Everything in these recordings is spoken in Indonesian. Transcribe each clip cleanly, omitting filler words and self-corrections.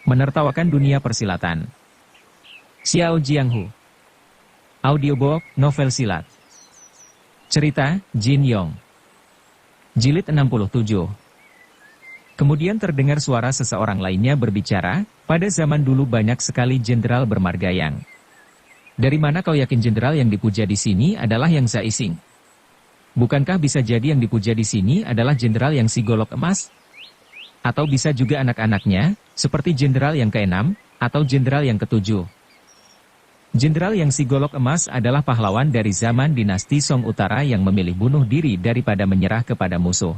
Menertawakan dunia persilatan. Xiao Jianghu. Audiobook, novel silat. Cerita, Jin Yong. Jilid 67. Kemudian terdengar suara seseorang lainnya berbicara, pada zaman dulu banyak sekali jenderal bermargayang. Dari mana kau yakin jenderal yang dipuja di sini adalah yang Zaising? Bukankah bisa jadi yang dipuja di sini adalah jenderal yang si golok emas? Atau bisa juga anak-anaknya, seperti jenderal yang ke-6, atau jenderal yang ke-7. Jenderal yang si golok emas adalah pahlawan dari zaman dinasti Song Utara yang memilih bunuh diri daripada menyerah kepada musuh.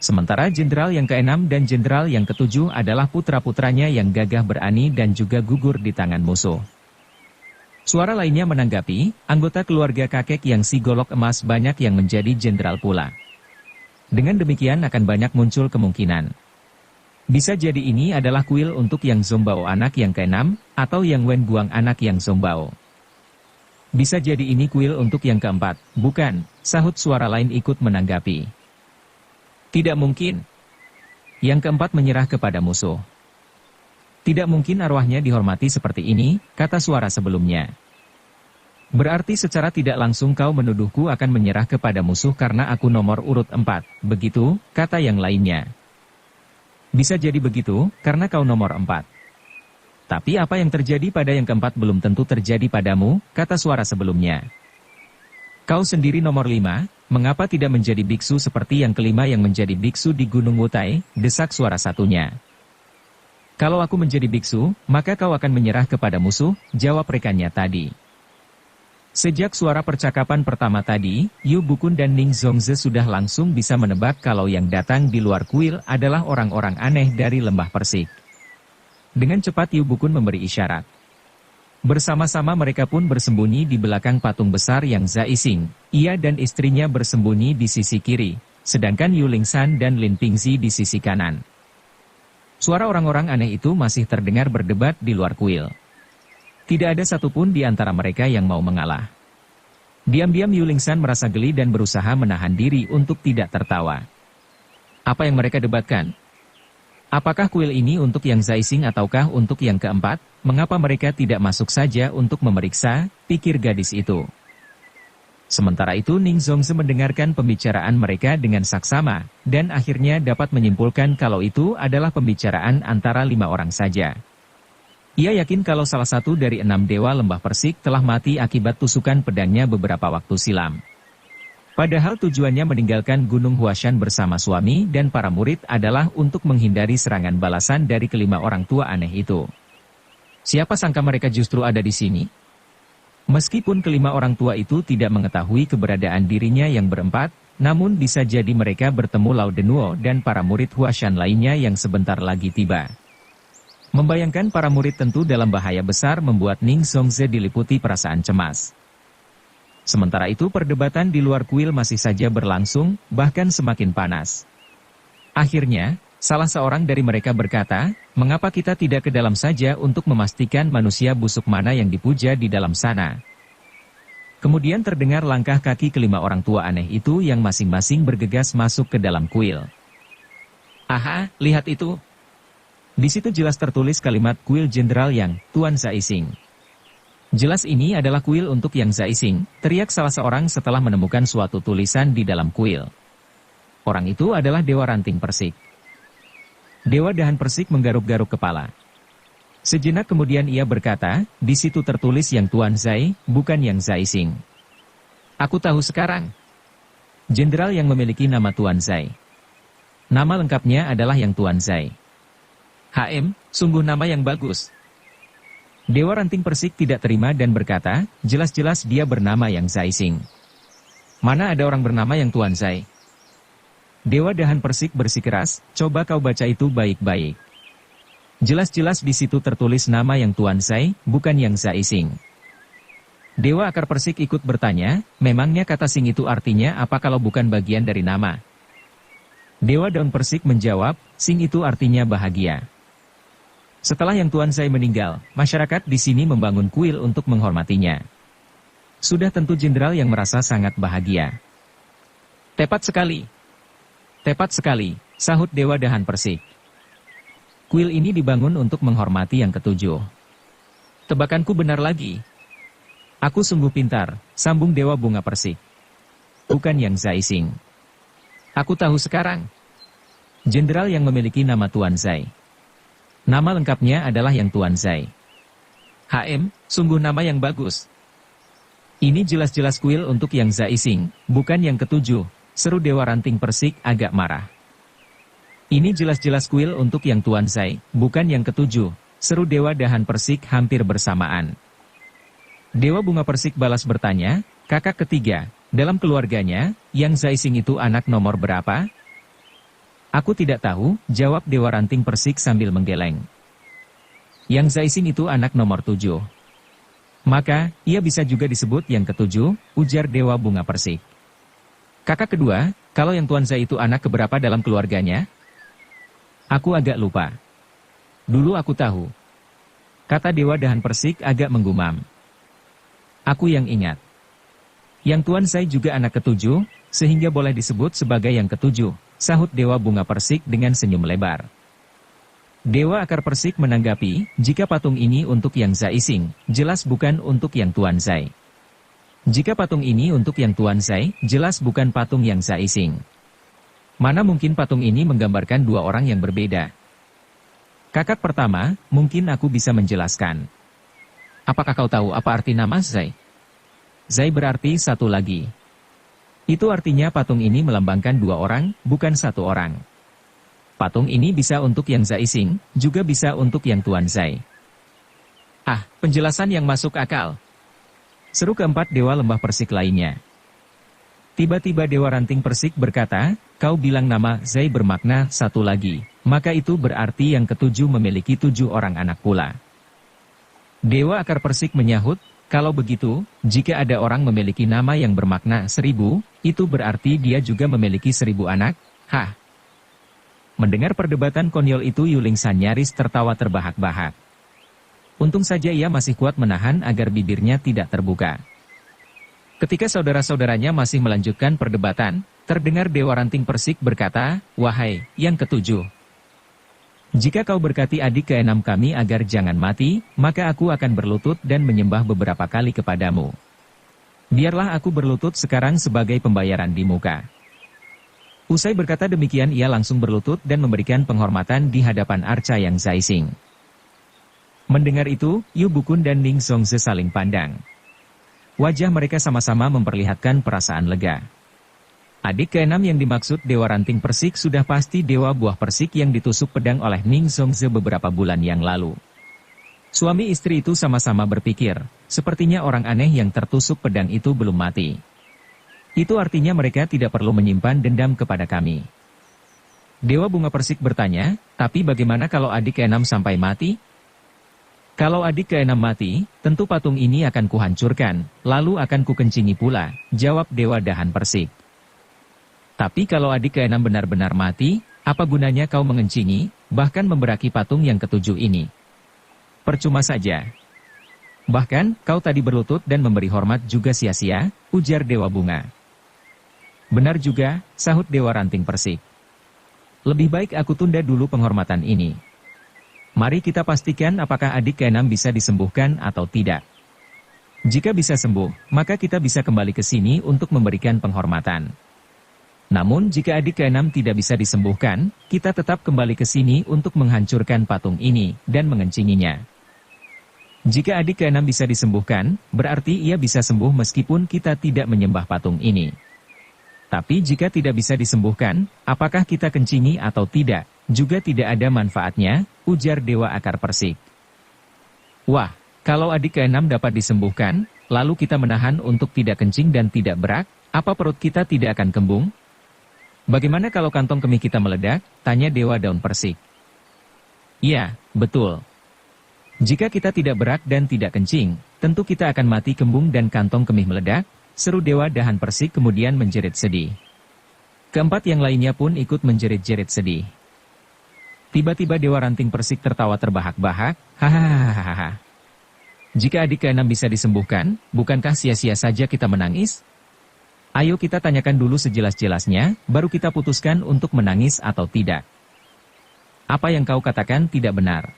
Sementara jenderal yang ke-6 dan jenderal yang ke-7 adalah putra-putranya yang gagah berani dan juga gugur di tangan musuh. Suara lainnya menanggapi, anggota keluarga kakek yang si golok emas banyak yang menjadi jenderal pula. Dengan demikian akan banyak muncul kemungkinan. Bisa jadi ini adalah kuil untuk yang Zongbao anak yang ke-6, atau yang Wen Guang anak yang Zongbao. Bisa jadi ini kuil untuk yang ke-4, bukan, sahut suara lain ikut menanggapi. Tidak mungkin. Yang ke-4 menyerah kepada musuh. Tidak mungkin arwahnya dihormati seperti ini, kata suara sebelumnya. Berarti secara tidak langsung kau menuduhku akan menyerah kepada musuh karena aku nomor urut 4, begitu, kata yang lainnya. Bisa jadi begitu, karena kau nomor 4. Tapi apa yang terjadi pada yang ke-4 belum tentu terjadi padamu, kata suara sebelumnya. Kau sendiri nomor 5, mengapa tidak menjadi biksu seperti yang ke-5 yang menjadi biksu di Gunung Wutai, desak suara satunya. Kalau aku menjadi biksu, maka kau akan menyerah kepada musuh, jawab rekannya tadi. Sejak suara percakapan pertama tadi, Yu Bukun dan Ning Zongze sudah langsung bisa menebak kalau yang datang di luar kuil adalah orang-orang aneh dari Lembah Persik. Dengan cepat Yu Bukun memberi isyarat. Bersama-sama mereka pun bersembunyi di belakang patung besar yang Zaising. Ia dan istrinya bersembunyi di sisi kiri, sedangkan Yu Lingsan dan Lin Pingzi di sisi kanan. Suara orang-orang aneh itu masih terdengar berdebat di luar kuil. Tidak ada satupun di antara mereka yang mau mengalah. Diam-diam Yu Lingsan merasa geli dan berusaha menahan diri untuk tidak tertawa. Apa yang mereka debatkan? Apakah kuil ini untuk yang Zaising ataukah untuk yang ke-4? Mengapa mereka tidak masuk saja untuk memeriksa, pikir gadis itu. Sementara itu Ning Zongze mendengarkan pembicaraan mereka dengan saksama, dan akhirnya dapat menyimpulkan kalau itu adalah pembicaraan antara 5 orang saja. Ia yakin kalau salah satu dari 6 dewa Lembah Persik telah mati akibat tusukan pedangnya beberapa waktu silam. Padahal tujuannya meninggalkan Gunung Huashan bersama suami dan para murid adalah untuk menghindari serangan balasan dari kelima orang tua aneh itu. Siapa sangka mereka justru ada di sini? Meskipun kelima orang tua itu tidak mengetahui keberadaan dirinya yang berempat, namun bisa jadi mereka bertemu Lao Denuo dan para murid Huashan lainnya yang sebentar lagi tiba. Membayangkan para murid tentu dalam bahaya besar membuat Ning Zongze diliputi perasaan cemas. Sementara itu perdebatan di luar kuil masih saja berlangsung, bahkan semakin panas. Akhirnya, salah seorang dari mereka berkata, mengapa kita tidak ke dalam saja untuk memastikan manusia busuk mana yang dipuja di dalam sana. Kemudian terdengar langkah kaki kelima orang tua aneh itu yang masing-masing bergegas masuk ke dalam kuil. Aha, lihat itu. Di situ jelas tertulis kalimat kuil jenderal yang Tuan Zaising. Jelas ini adalah kuil untuk yang Zaising, teriak salah seorang setelah menemukan suatu tulisan di dalam kuil. Orang itu adalah Dewa Ranting Persik. Dewa Dahan Persik menggaruk-garuk kepala. Sejenak kemudian ia berkata, di situ tertulis yang Tuan Zai, bukan yang Zaising. Aku tahu sekarang. Jenderal yang memiliki nama Tuan Zai. Nama lengkapnya adalah yang Tuan Zai. Sungguh nama yang bagus. Dewa Ranting Persik tidak terima dan berkata, jelas-jelas dia bernama yang Zaising. Mana ada orang bernama yang Tuan Zai? Dewa Dahan Persik bersikeras, coba kau baca itu baik-baik. Jelas-jelas di situ tertulis nama yang Tuan Zai, bukan yang Zaising. Dewa Akar Persik ikut bertanya, memangnya kata Sing itu artinya apa kalau bukan bagian dari nama? Dewa Daun Persik menjawab, Sing itu artinya bahagia. Setelah yang Tuan Zai meninggal, masyarakat di sini membangun kuil untuk menghormatinya. Sudah tentu jenderal yang merasa sangat bahagia. Tepat sekali. Tepat sekali, sahut Dewa Dahan Persik. Kuil ini dibangun untuk menghormati yang ketujuh. Tebakanku benar lagi. Aku sungguh pintar, sambung Dewa Bunga Persik. Bukan Yang Zaising. Aku tahu sekarang. Jenderal yang memiliki nama Tuan Zai. Nama lengkapnya adalah Yang Tuan Zai. Sungguh nama yang bagus. Ini jelas-jelas kuil untuk Yang Zaising, bukan yang ketujuh, seru Dewa Ranting Persik agak marah. Ini jelas-jelas kuil untuk Yang Tuan Zai, bukan yang ketujuh, seru Dewa Dahan Persik hampir bersamaan. Dewa Bunga Persik balas bertanya, kakak ketiga, dalam keluarganya, Yang Zaising itu anak nomor berapa? Aku tidak tahu, jawab Dewa Ranting Persik sambil menggeleng. Yang Zaising itu anak nomor 7. Maka, ia bisa juga disebut yang ketujuh, ujar Dewa Bunga Persik. Kakak kedua, kalau Yang Tuan Zai itu anak keberapa dalam keluarganya? Aku agak lupa. Dulu aku tahu. Kata Dewa Dahan Persik agak menggumam. Aku yang ingat. Yang Tuan Zai juga anak ketujuh, sehingga boleh disebut sebagai yang ketujuh, sahut Dewa Bunga Persik dengan senyum lebar. Dewa Akar Persik menanggapi, jika patung ini untuk Yang Zaising, jelas bukan untuk Yang Tuan Zai. Jika patung ini untuk Yang Tuan Zai, jelas bukan patung Yang Zaising. Mana mungkin patung ini menggambarkan dua orang yang berbeda? Kakak pertama, mungkin aku bisa menjelaskan. Apakah kau tahu apa arti nama Zai? Zai berarti satu lagi. Itu artinya patung ini melambangkan dua orang, bukan satu orang. Patung ini bisa untuk Yang Zaising, juga bisa untuk Yang Tuan Zai. Penjelasan yang masuk akal. Seru keempat Dewa Lembah Persik lainnya. Tiba-tiba Dewa Ranting Persik berkata, kau bilang nama Zai bermakna satu lagi, maka itu berarti yang ketujuh memiliki 7 orang anak pula. Dewa Akar Persik menyahut, kalau begitu, jika ada orang memiliki nama yang bermakna 1000, itu berarti dia juga memiliki 1000 anak? Mendengar perdebatan konyol itu Yulingsan nyaris tertawa terbahak-bahak. Untung saja ia masih kuat menahan agar bibirnya tidak terbuka. Ketika saudara-saudaranya masih melanjutkan perdebatan, terdengar Dewa Ranting Persik berkata, wahai, yang ketujuh. Jika kau berkati adik keenam kami agar jangan mati, maka aku akan berlutut dan menyembah beberapa kali kepadamu. Biarlah aku berlutut sekarang sebagai pembayaran di muka. Usai berkata demikian ia langsung berlutut dan memberikan penghormatan di hadapan arca Yang Zaising. Mendengar itu, Yu Bukun dan Ning Zongze saling pandang. Wajah mereka sama-sama memperlihatkan perasaan lega. Adik keenam yang dimaksud Dewa Ranting Persik sudah pasti Dewa Buah Persik yang ditusuk pedang oleh Ning Zongze beberapa bulan yang lalu. Suami istri itu sama-sama berpikir, sepertinya orang aneh yang tertusuk pedang itu belum mati. Itu artinya mereka tidak perlu menyimpan dendam kepada kami. Dewa Bunga Persik bertanya, tapi bagaimana kalau adik keenam sampai mati? Kalau adik keenam mati, tentu patung ini akan kuhancurkan, lalu akan kukencingi pula, jawab Dewa Dahan Persik. Tapi kalau adik keenam benar-benar mati, apa gunanya kau mengencingi, bahkan memberaki patung yang ketujuh ini? Percuma saja. Bahkan, kau tadi berlutut dan memberi hormat juga sia-sia, ujar Dewa Bunga. Benar juga, sahut Dewa Ranting Persik. Lebih baik aku tunda dulu penghormatan ini. Mari kita pastikan apakah adik keenam bisa disembuhkan atau tidak. Jika bisa sembuh, maka kita bisa kembali ke sini untuk memberikan penghormatan. Namun jika adik keenam tidak bisa disembuhkan, kita tetap kembali ke sini untuk menghancurkan patung ini dan mengencinginya. Jika adik keenam bisa disembuhkan, berarti ia bisa sembuh meskipun kita tidak menyembah patung ini. Tapi jika tidak bisa disembuhkan, apakah kita kencingi atau tidak, juga tidak ada manfaatnya, ujar Dewa Akar Persik. Wah, kalau adik keenam dapat disembuhkan, lalu kita menahan untuk tidak kencing dan tidak berak, apa perut kita tidak akan kembung? Bagaimana kalau kantong kemih kita meledak? Tanya Dewa Daun Persik. Ya, betul. Jika kita tidak berak dan tidak kencing, tentu kita akan mati kembung dan kantong kemih meledak, seru Dewa Dahan Persik kemudian menjerit sedih. Keempat yang lainnya pun ikut menjerit-jerit sedih. Tiba-tiba Dewa Ranting Persik tertawa terbahak-bahak, hahaha. Jika adik keenam bisa disembuhkan, bukankah sia-sia saja kita menangis? Ayo kita tanyakan dulu sejelas-jelasnya, baru kita putuskan untuk menangis atau tidak. apa yang kau katakan tidak benar.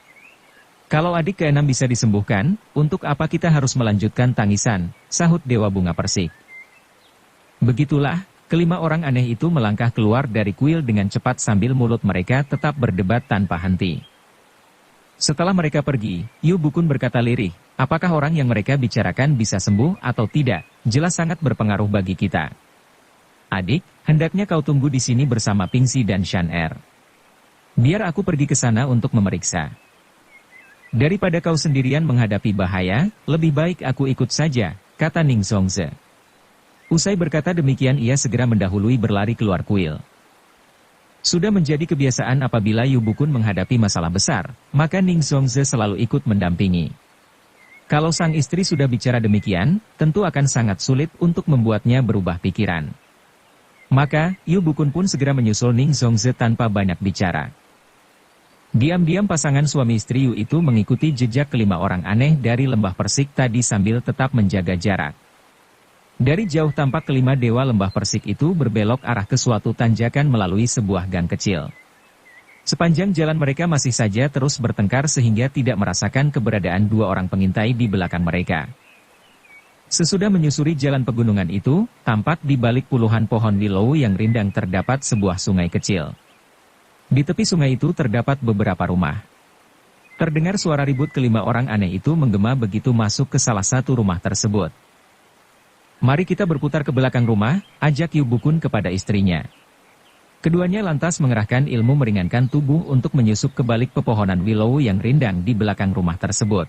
Kalau adik keenam bisa disembuhkan, untuk apa kita harus melanjutkan tangisan, sahut Dewa Bunga Persik. Begitulah, kelima orang aneh itu melangkah keluar dari kuil dengan cepat sambil mulut mereka tetap berdebat tanpa henti. Setelah mereka pergi, Yu Bukun berkata lirih, apakah orang yang mereka bicarakan bisa sembuh atau tidak, jelas sangat berpengaruh bagi kita. Adik, hendaknya kau tunggu di sini bersama Pingsi dan Shan Er. Biar aku pergi ke sana untuk memeriksa. Daripada kau sendirian menghadapi bahaya, lebih baik aku ikut saja, kata Ning Zongze. Usai berkata demikian ia segera mendahului berlari keluar kuil. Sudah menjadi kebiasaan apabila Yu Bukun menghadapi masalah besar, maka Ning Zongze selalu ikut mendampingi. Kalau sang istri sudah bicara demikian, tentu akan sangat sulit untuk membuatnya berubah pikiran. Maka, Yu Bukun pun segera menyusul Ning Zongze tanpa banyak bicara. Diam-diam pasangan suami istri Yu itu mengikuti jejak kelima orang aneh dari lembah Persik tadi sambil tetap menjaga jarak. Dari jauh tampak kelima dewa lembah Persik itu berbelok arah ke suatu tanjakan melalui sebuah gang kecil. Sepanjang jalan mereka masih saja terus bertengkar sehingga tidak merasakan keberadaan dua orang pengintai di belakang mereka. Sesudah menyusuri jalan pegunungan itu, tampak di balik puluhan pohon willow yang rindang terdapat sebuah sungai kecil. Di tepi sungai itu terdapat beberapa rumah. Terdengar suara ribut kelima orang aneh itu menggema begitu masuk ke salah satu rumah tersebut. Mari kita berputar ke belakang rumah, ajak Yu Bukun kepada istrinya. Keduanya lantas mengerahkan ilmu meringankan tubuh untuk menyusup ke balik pepohonan willow yang rindang di belakang rumah tersebut.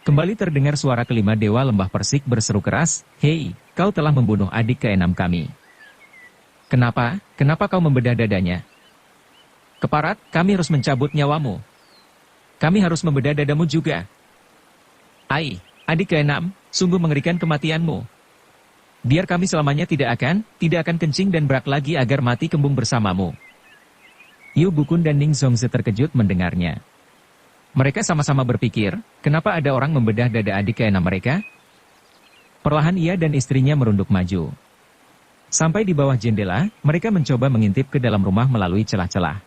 Kembali terdengar suara kelima dewa lembah Persik berseru keras, "Hei, kau telah membunuh adik keenam kami. Kenapa? Kenapa kau membedah dadanya? Keparat, kami harus mencabut nyawamu. Kami harus membedah dadamu juga. Ai, adik keenam, sungguh mengerikan kematianmu. Biar kami selamanya tidak akan kencing dan berak lagi agar mati kembung bersamamu." Yu Bukun dan Ning Zongze terkejut mendengarnya. Mereka sama-sama berpikir, kenapa ada orang membedah dada adik keenam mereka? Perlahan ia dan istrinya merunduk maju. Sampai di bawah jendela, mereka mencoba mengintip ke dalam rumah melalui celah-celah.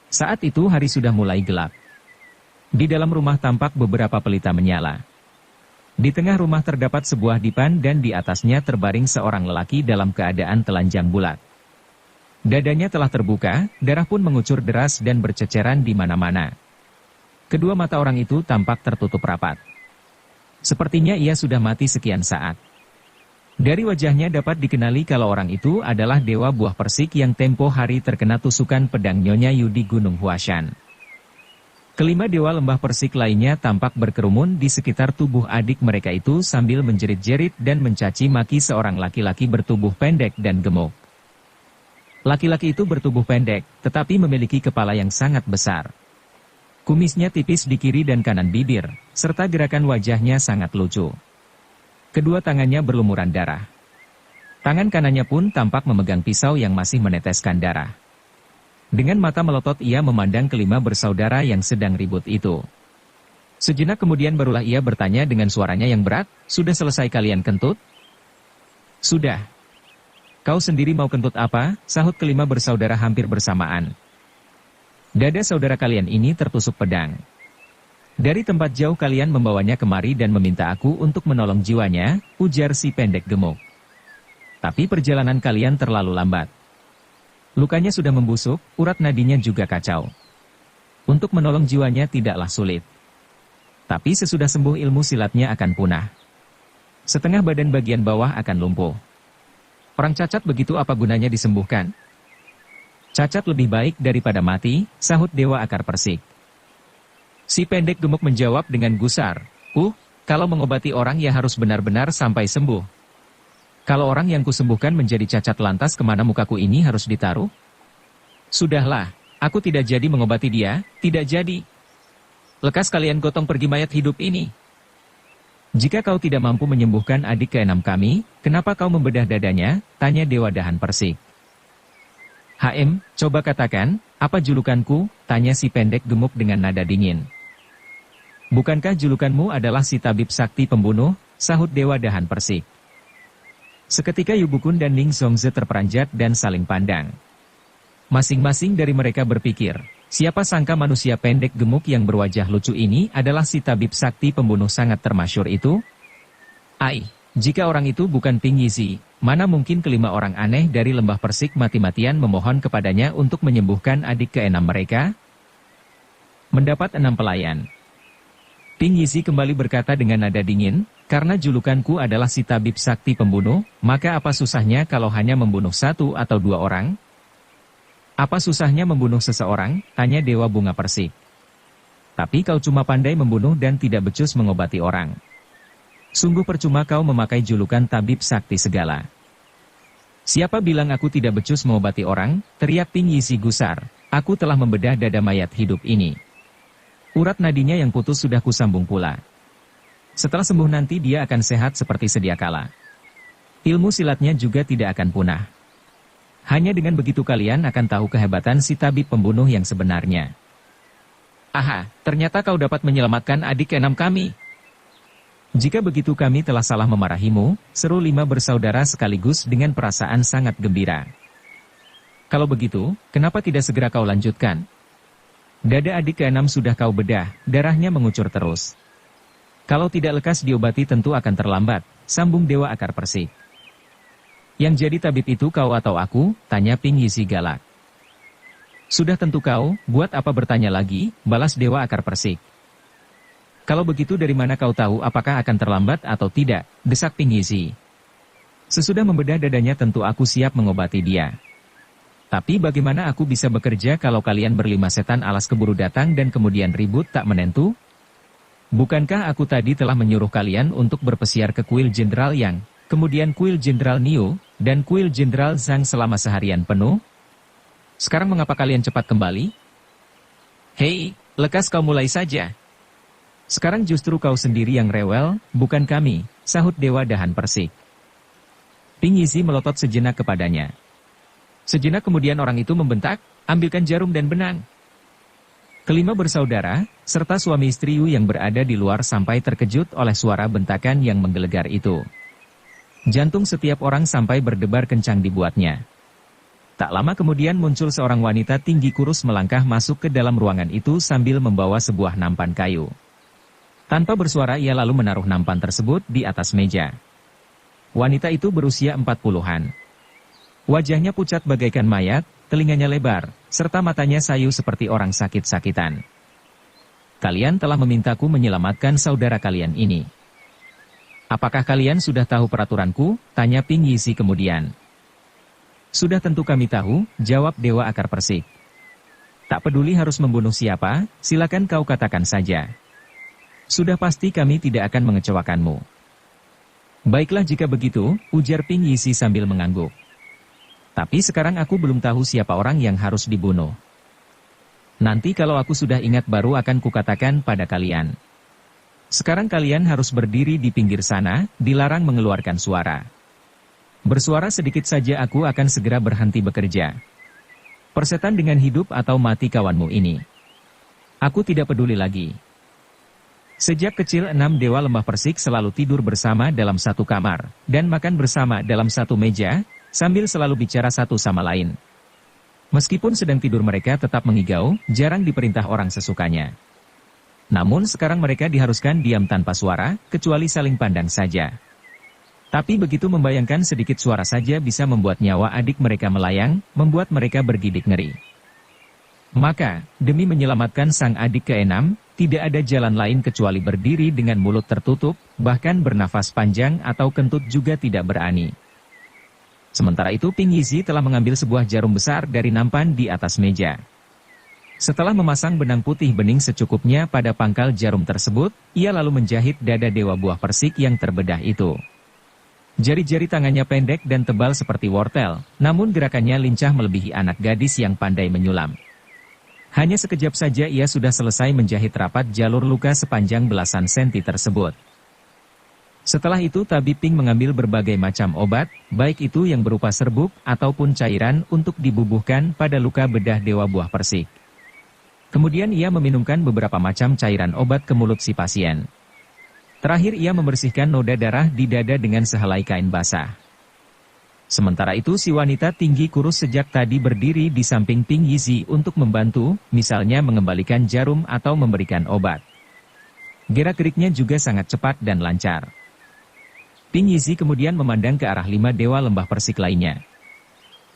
Saat itu hari sudah mulai gelap. Di dalam rumah tampak beberapa pelita menyala. Di tengah rumah terdapat sebuah dipan dan di atasnya terbaring seorang lelaki dalam keadaan telanjang bulat. Dadanya telah terbuka, darah pun mengucur deras dan berceceran di mana-mana. Kedua mata orang itu tampak tertutup rapat. Sepertinya ia sudah mati sekian saat. Dari wajahnya dapat dikenali kalau orang itu adalah Dewa Buah Persik yang tempo hari terkena tusukan pedang Nyonya Yu di Gunung Huashan. Kelima dewa lembah Persik lainnya tampak berkerumun di sekitar tubuh adik mereka itu sambil menjerit-jerit dan mencaci maki seorang laki-laki bertubuh pendek dan gemuk. Laki-laki itu bertubuh pendek, tetapi memiliki kepala yang sangat besar. Kumisnya tipis di kiri dan kanan bibir, serta gerakan wajahnya sangat lucu. Kedua tangannya berlumuran darah. Tangan kanannya pun tampak memegang pisau yang masih meneteskan darah. Dengan mata melotot ia memandang kelima bersaudara yang sedang ribut itu. Sejenak kemudian barulah ia bertanya dengan suaranya yang berat, "Sudah selesai kalian kentut?" "Sudah." "Kau sendiri mau kentut apa?" sahut kelima bersaudara hampir bersamaan. "Dada saudara kalian ini tertusuk pedang. Dari tempat jauh kalian membawanya kemari dan meminta aku untuk menolong jiwanya," ujar si pendek gemuk. "Tapi perjalanan kalian terlalu lambat. Lukanya sudah membusuk, urat nadinya juga kacau. Untuk menolong jiwanya tidaklah sulit. Tapi sesudah sembuh ilmu silatnya akan punah. Setengah badan bagian bawah akan lumpuh. Orang cacat begitu apa gunanya disembuhkan? Cacat lebih baik daripada mati," sahut Dewa Akar Persik. Si pendek gemuk menjawab dengan gusar, kalau mengobati orang ya harus benar-benar sampai sembuh. Kalau orang yang kusembuhkan menjadi cacat lantas kemana mukaku ini harus ditaruh? Sudahlah, aku tidak jadi mengobati dia, tidak jadi. Lekas kalian gotong pergi mayat hidup ini. Jika kau tidak mampu menyembuhkan adik keenam kami, kenapa kau membedah dadanya? Tanya Dewa Dahan Persik. Coba katakan, apa julukanku? Tanya si pendek gemuk dengan nada dingin. Bukankah julukanmu adalah si tabib sakti pembunuh? Sahut Dewa Dahan Persik. Seketika Yu Bukun dan Ning Zongze terperanjat dan saling pandang. Masing-masing dari mereka berpikir, siapa sangka manusia pendek gemuk yang berwajah lucu ini adalah si tabib sakti pembunuh sangat termasyhur itu? Ai, jika orang itu bukan Ping Yizi, mana mungkin kelima orang aneh dari lembah Persik mati-matian memohon kepadanya untuk menyembuhkan adik keenam mereka? Mendapat 6 pelayan. Ping Yizi kembali berkata dengan nada dingin, karena julukanku adalah si tabib sakti pembunuh, maka apa susahnya kalau hanya membunuh 1 atau 2 orang? Apa susahnya membunuh seseorang? Tanya Dewa Bunga Persik. Tapi kau cuma pandai membunuh dan tidak becus mengobati orang. Sungguh percuma kau memakai julukan tabib sakti segala. Siapa bilang aku tidak becus mengobati orang? Teriak Ping Yizi gusar. Aku telah membedah dada mayat hidup ini. Urat nadinya yang putus sudah kusambung pula. Setelah sembuh nanti dia akan sehat seperti sedia kala. Ilmu silatnya juga tidak akan punah. Hanya dengan begitu kalian akan tahu kehebatan si tabib pembunuh yang sebenarnya. Aha, ternyata kau dapat menyelamatkan adik keenam kami. Jika begitu kami telah salah memarahimu, seru 5 bersaudara sekaligus dengan perasaan sangat gembira. Kalau begitu, kenapa tidak segera kau lanjutkan? Dada adik keenam sudah kau bedah, darahnya mengucur terus. Kalau tidak lekas diobati tentu akan terlambat, sambung Dewa Akar Persik. Yang jadi tabib itu kau atau aku? Tanya Ping Yizi galak. Sudah tentu kau, buat apa bertanya lagi? Balas Dewa Akar Persik. Kalau begitu dari mana kau tahu apakah akan terlambat atau tidak? Desak Ping Yizi. Sesudah membedah dadanya tentu aku siap mengobati dia. Tapi bagaimana aku bisa bekerja kalau kalian berlima setan alas keburu datang dan kemudian ribut tak menentu? Bukankah aku tadi telah menyuruh kalian untuk berpesiar ke kuil Jenderal Yang, kemudian kuil Jenderal Niu, dan kuil Jenderal Zhang selama seharian penuh? Sekarang mengapa kalian cepat kembali? Hei, lekas kau mulai saja. Sekarang justru kau sendiri yang rewel, bukan kami, sahut Dewa Dahan Persik. Ping Yizi melotot sejenak kepadanya. Sejenak kemudian orang itu membentak, ambilkan jarum dan benang. Kelima bersaudara, serta suami istri Yu yang berada di luar sampai terkejut oleh suara bentakan yang menggelegar itu. Jantung setiap orang sampai berdebar kencang dibuatnya. Tak lama kemudian muncul seorang wanita tinggi kurus melangkah masuk ke dalam ruangan itu sambil membawa sebuah nampan kayu. Tanpa bersuara ia lalu menaruh nampan tersebut di atas meja. Wanita itu berusia 40-an. Wajahnya pucat bagaikan mayat, telinganya lebar, serta matanya sayu seperti orang sakit-sakitan. Kalian telah memintaku menyelamatkan saudara kalian ini. Apakah kalian sudah tahu peraturanku? Tanya Ping Yizi kemudian. Sudah tentu kami tahu, jawab Dewa Akar Persik. Tak peduli harus membunuh siapa, silakan kau katakan saja. Sudah pasti kami tidak akan mengecewakanmu. Baiklah jika begitu, ujar Ping Yizi sambil mengangguk. Tapi sekarang aku belum tahu siapa orang yang harus dibunuh. Nanti kalau aku sudah ingat baru akan kukatakan pada kalian. Sekarang kalian harus berdiri di pinggir sana, dilarang mengeluarkan suara. Bersuara sedikit saja aku akan segera berhenti bekerja. Persetan dengan hidup atau mati kawanmu ini. Aku tidak peduli lagi. Sejak kecil 6 dewa lembah Persik selalu tidur bersama dalam satu kamar, dan makan bersama dalam satu meja, sambil selalu bicara satu sama lain. Meskipun sedang tidur mereka tetap mengigau, jarang diperintah orang sesukanya. Namun sekarang mereka diharuskan diam tanpa suara, kecuali saling pandang saja. Tapi begitu membayangkan sedikit suara saja bisa membuat nyawa adik mereka melayang, membuat mereka bergidik ngeri. Maka, demi menyelamatkan sang adik keenam, tidak ada jalan lain kecuali berdiri dengan mulut tertutup, bahkan bernafas panjang atau kentut juga tidak berani. Sementara itu Ping Yizi telah mengambil sebuah jarum besar dari nampan di atas meja. Setelah memasang benang putih bening secukupnya pada pangkal jarum tersebut, ia lalu menjahit dada Dewa Buah Persik yang terbedah itu. Jari-jari tangannya pendek dan tebal seperti wortel, namun gerakannya lincah melebihi anak gadis yang pandai menyulam. Hanya sekejap saja ia sudah selesai menjahit rapat jalur luka sepanjang belasan senti tersebut. Setelah itu Tabib Ping mengambil berbagai macam obat, baik itu yang berupa serbuk ataupun cairan untuk dibubuhkan pada luka bedah Dewa Buah Persik. Kemudian ia meminumkan beberapa macam cairan obat ke mulut si pasien. Terakhir ia membersihkan noda darah di dada dengan sehelai kain basah. Sementara itu si wanita tinggi kurus sejak tadi berdiri di samping Ping Yizi untuk membantu, misalnya mengembalikan jarum atau memberikan obat. Gerak-geriknya juga sangat cepat dan lancar. Ping Yizi kemudian memandang ke arah 5 dewa lembah persik lainnya.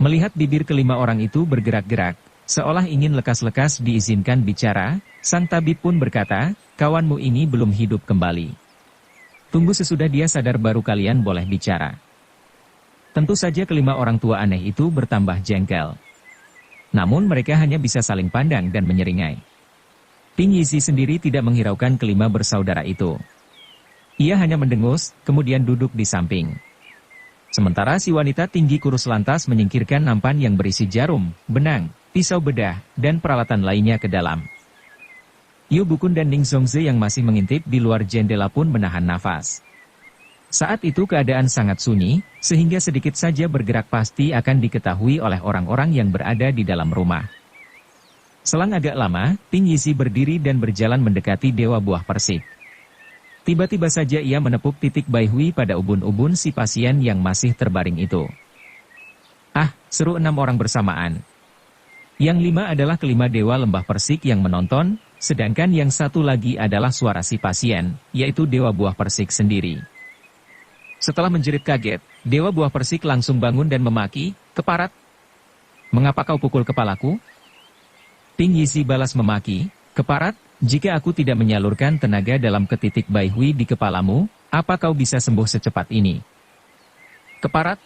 Melihat bibir kelima orang itu bergerak-gerak, seolah ingin lekas-lekas diizinkan bicara, sang tabib pun berkata, kawanmu ini belum hidup kembali. Tunggu sesudah dia sadar baru kalian boleh bicara. Tentu saja kelima orang tua aneh itu bertambah jengkel. Namun mereka hanya bisa saling pandang dan menyeringai. Ping Yizi sendiri tidak menghiraukan kelima bersaudara itu. Ia hanya mendengus, kemudian duduk di samping. Sementara si wanita tinggi kurus lantas menyingkirkan nampan yang berisi jarum, benang, pisau bedah, dan peralatan lainnya ke dalam. Yu Bukun dan Ning Zongze yang masih mengintip di luar jendela pun menahan nafas. Saat itu keadaan sangat sunyi, sehingga sedikit saja bergerak pasti akan diketahui oleh orang-orang yang berada di dalam rumah. Selang agak lama, Ping Yizi berdiri dan berjalan mendekati Dewa Buah Persik. Tiba-tiba saja ia menepuk titik Bai Hui pada ubun-ubun si pasien yang masih terbaring itu. Ah, seru 6 orang bersamaan. Yang 5 adalah kelima Dewa Lembah Persik yang menonton, sedangkan yang satu lagi adalah suara si pasien, yaitu Dewa Buah Persik sendiri. Setelah menjerit kaget, Dewa Buah Persik langsung bangun dan memaki, "Keparat! Mengapa kau pukul kepalaku?" Ping Yizi balas memaki, "Keparat, jika aku tidak menyalurkan tenaga dalam ketitik Bai Hui di kepalamu, apa kau bisa sembuh secepat ini?" "Keparat!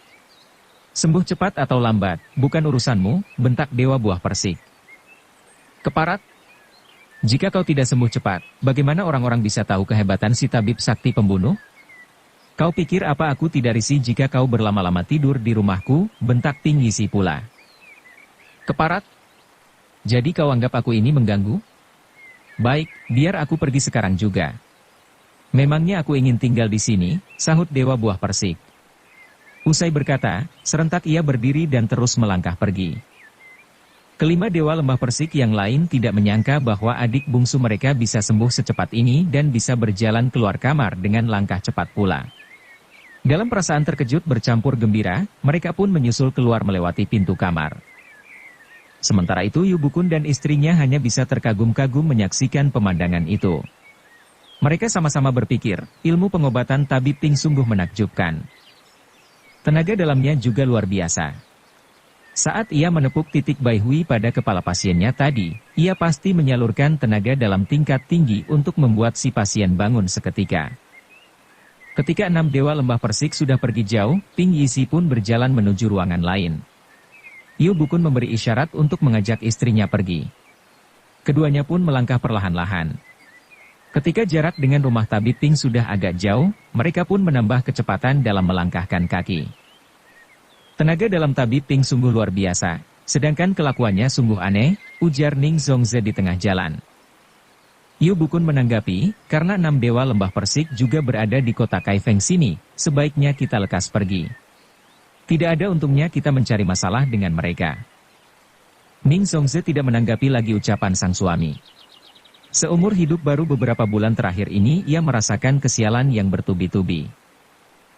Sembuh cepat atau lambat, bukan urusanmu," bentak Dewa Buah Persik. "Keparat! Jika kau tidak sembuh cepat, bagaimana orang-orang bisa tahu kehebatan si tabib sakti pembunuh? Kau pikir apa aku tidak risih jika kau berlama-lama tidur di rumahku?" bentak Ping Yizi pula. "Keparat! Jadi kau anggap aku ini mengganggu? Baik, biar aku pergi sekarang juga." "Memangnya aku ingin tinggal di sini?" sahut Dewa Buah Persik. Usai berkata, serentak ia berdiri dan terus melangkah pergi. Kelima Dewa Lembah Persik yang lain tidak menyangka bahwa adik bungsu mereka bisa sembuh secepat ini dan bisa berjalan keluar kamar dengan langkah cepat pula. Dalam perasaan terkejut bercampur gembira, mereka pun menyusul keluar melewati pintu kamar. Sementara itu Yu Bukun dan istrinya hanya bisa terkagum-kagum menyaksikan pemandangan itu. Mereka sama-sama berpikir, ilmu pengobatan tabib Ping sungguh menakjubkan. Tenaga dalamnya juga luar biasa. Saat ia menepuk titik Bai Hui pada kepala pasiennya tadi, ia pasti menyalurkan tenaga dalam tingkat tinggi untuk membuat si pasien bangun seketika. Ketika 6 Dewa Lembah Persik sudah pergi jauh, Ping Yizi pun berjalan menuju ruangan lain. Yu Bukun memberi isyarat untuk mengajak istrinya pergi. Keduanya pun melangkah perlahan-lahan. Ketika jarak dengan rumah tabib Ping sudah agak jauh, mereka pun menambah kecepatan dalam melangkahkan kaki. Tenaga dalam tabib Ping sungguh luar biasa, sedangkan kelakuannya sungguh aneh, ujar Ning Zongze di tengah jalan. Yu Bukun menanggapi, karena 6 Dewa Lembah Persik juga berada di kota Kaifeng sini, sebaiknya kita lekas pergi. Tidak ada untungnya kita mencari masalah dengan mereka. Ning Zongze tidak menanggapi lagi ucapan sang suami. Seumur hidup baru beberapa bulan terakhir ini ia merasakan kesialan yang bertubi-tubi.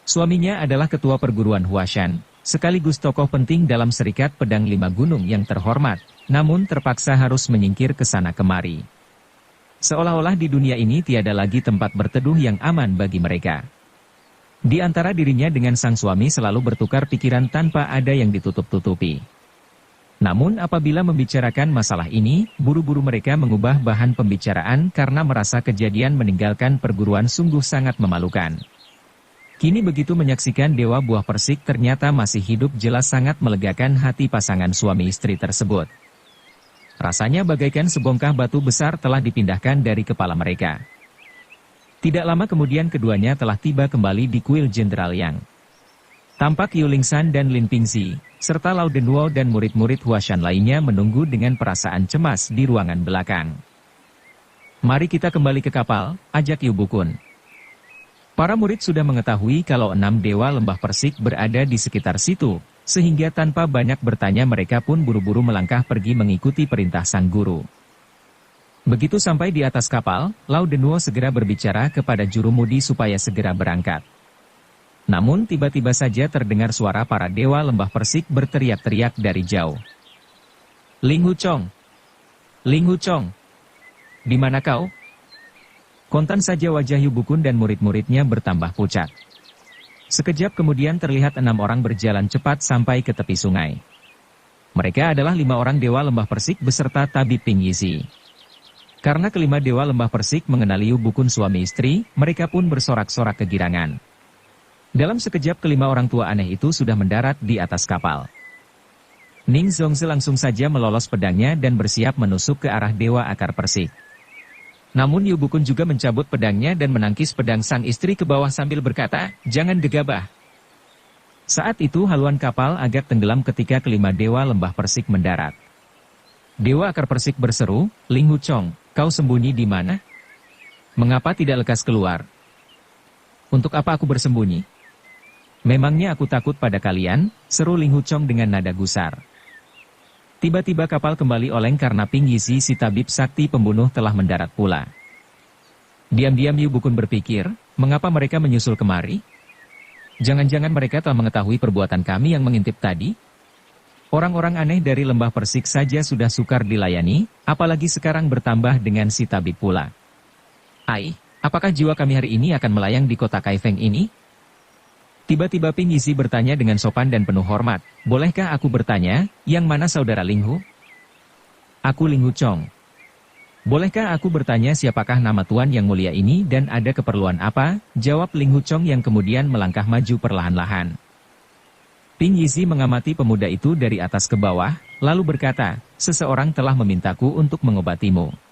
Suaminya adalah ketua perguruan Huashan, sekaligus tokoh penting dalam Serikat Pedang Lima Gunung yang terhormat, namun terpaksa harus menyingkir ke sana kemari. Seolah-olah di dunia ini tiada lagi tempat berteduh yang aman bagi mereka. Di antara dirinya dengan sang suami selalu bertukar pikiran tanpa ada yang ditutup-tutupi. Namun apabila membicarakan masalah ini, buru-buru mereka mengubah bahan pembicaraan karena merasa kejadian meninggalkan perguruan sungguh sangat memalukan. Kini begitu menyaksikan Dewa Buah Persik ternyata masih hidup jelas sangat melegakan hati pasangan suami istri tersebut. Rasanya bagaikan sebongkah batu besar telah dipindahkan dari kepala mereka. Tidak lama kemudian keduanya telah tiba kembali di kuil Jenderal Yang. Tampak Yu Lingsan dan Lin Pingzi, serta Lao Denwo dan murid-murid Huashan lainnya menunggu dengan perasaan cemas di ruangan belakang. "Mari kita kembali ke kapal," ajak Yu Bukun. Para murid sudah mengetahui kalau 6 Dewa Lembah Persik berada di sekitar situ, sehingga tanpa banyak bertanya mereka pun buru-buru melangkah pergi mengikuti perintah sang guru. Begitu sampai di atas kapal, Lao Denwo segera berbicara kepada jurumudi supaya segera berangkat. Namun tiba-tiba saja terdengar suara para dewa lembah persik berteriak-teriak dari jauh. Ling Huchong! Ling Huchong! Di mana kau? Kontan saja wajah Yu Bukun dan murid-muridnya bertambah pucat. Sekejap kemudian terlihat 6 orang berjalan cepat sampai ke tepi sungai. Mereka adalah 5 orang dewa lembah persik beserta tabib Ping Yizi. Karena kelima dewa lembah persik mengenali Yu Bukun suami istri, mereka pun bersorak-sorak kegirangan. Dalam sekejap kelima orang tua aneh itu sudah mendarat di atas kapal. Ning Zongzi langsung saja melolos pedangnya dan bersiap menusuk ke arah dewa akar persik. Namun Yu Bukun juga mencabut pedangnya dan menangkis pedang sang istri ke bawah sambil berkata, "Jangan gegabah." Saat itu haluan kapal agak tenggelam ketika kelima dewa lembah persik mendarat. Dewa akar persik berseru, "Ling Huchong, kau sembunyi di mana? Mengapa tidak lekas keluar?" "Untuk apa aku bersembunyi? Memangnya aku takut pada kalian?" seru Ling Huchong dengan nada gusar. Tiba-tiba kapal kembali oleng karena Ping Yizi si tabib sakti pembunuh telah mendarat pula. Diam-diam Yu Bukun berpikir, mengapa mereka menyusul kemari? Jangan-jangan mereka telah mengetahui perbuatan kami yang mengintip tadi? Orang-orang aneh dari lembah persik saja sudah sukar dilayani, apalagi sekarang bertambah dengan si tabib pula. "Ai, apakah jiwa kami hari ini akan melayang di kota Kaifeng ini?" Tiba-tiba Ping Yizi bertanya dengan sopan dan penuh hormat, "Bolehkah aku bertanya, yang mana saudara Ling Hu?" "Aku Ling Huchong." "Bolehkah aku bertanya siapakah nama tuan yang mulia ini dan ada keperluan apa?" jawab Ling Huchong yang kemudian melangkah maju perlahan-lahan. Ping Yizi mengamati pemuda itu dari atas ke bawah, lalu berkata, "Seseorang telah memintaku untuk mengobatimu."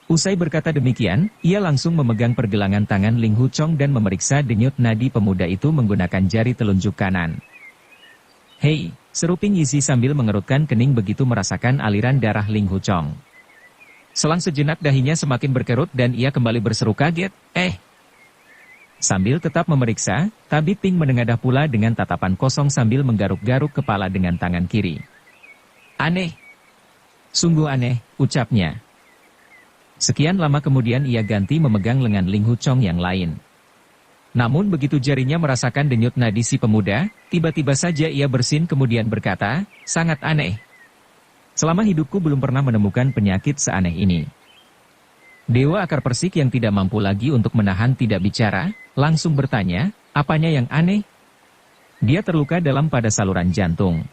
Usai berkata demikian, ia langsung memegang pergelangan tangan Ling Huchong dan memeriksa denyut nadi pemuda itu menggunakan jari telunjuk kanan. "Hei," seru Ping Yizi sambil mengerutkan kening begitu merasakan aliran darah Ling Huchong. Selang sejenak dahinya semakin berkerut dan ia kembali berseru kaget, Sambil tetap memeriksa, tabib Ping menengadah pula dengan tatapan kosong sambil menggaruk-garuk kepala dengan tangan kiri. "Aneh. Sungguh aneh," ucapnya. Sekian lama kemudian ia ganti memegang lengan Ling Huchong yang lain. Namun begitu jarinya merasakan denyut nadi si pemuda, tiba-tiba saja ia bersin kemudian berkata, "Sangat aneh. Selama hidupku belum pernah menemukan penyakit seaneh ini." Dewa akar persik yang tidak mampu lagi untuk menahan tidak bicara, langsung bertanya, "Apanya yang aneh?" "Dia terluka dalam pada saluran jantung.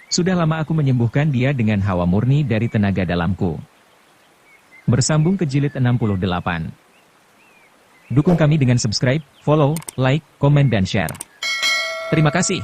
Sudah lama aku menyembuhkan dia dengan hawa murni dari tenaga dalamku." Bersambung ke jilid 68. Dukung kami dengan subscribe, follow, like, komen dan share. Terima kasih.